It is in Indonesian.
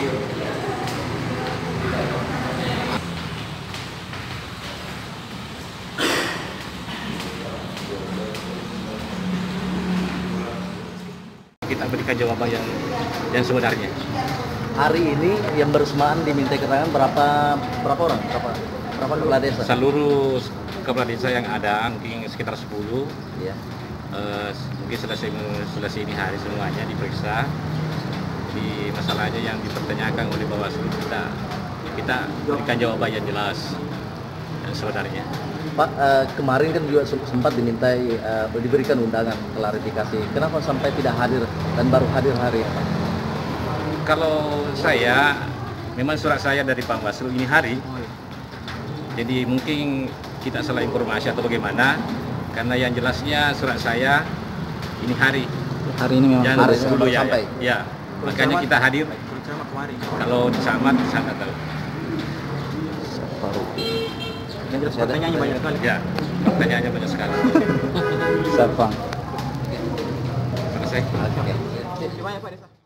Kita berikan jawaban yang sebenarnya. Hari ini yang bersamaan diminta keterangan berapa orang? Berapa kepala desa? Seluruh kepala desa yang ada mungkin sekitar 10. Ya. Mungkin selesai ini hari semuanya diperiksa. Di masalahnya yang dipertanyakan oleh Bawaslu kita berikan jawaban yang jelas dan sebenarnya. Pak, kemarin kan juga sempat dimintai diberikan undangan klarifikasi. Kenapa sampai tidak hadir dan baru hadir hari ini, Pak? Kalau saya, memang surat saya dari Pak Bawaslu ini hari. Jadi mungkin kita salah informasi atau bagaimana, karena yang jelasnya surat saya ini hari. Hari ini memang Yang hari 10 ya, sampai. ya. Makanya kita hadir. Kalau disamad, saya nggak tahu. Baru. yang jelas pertanyaannya banyak sekali. Ya, pertanyaannya banyak sekali. Servang. Selesai. Oke. Terima kasih Pak Desa.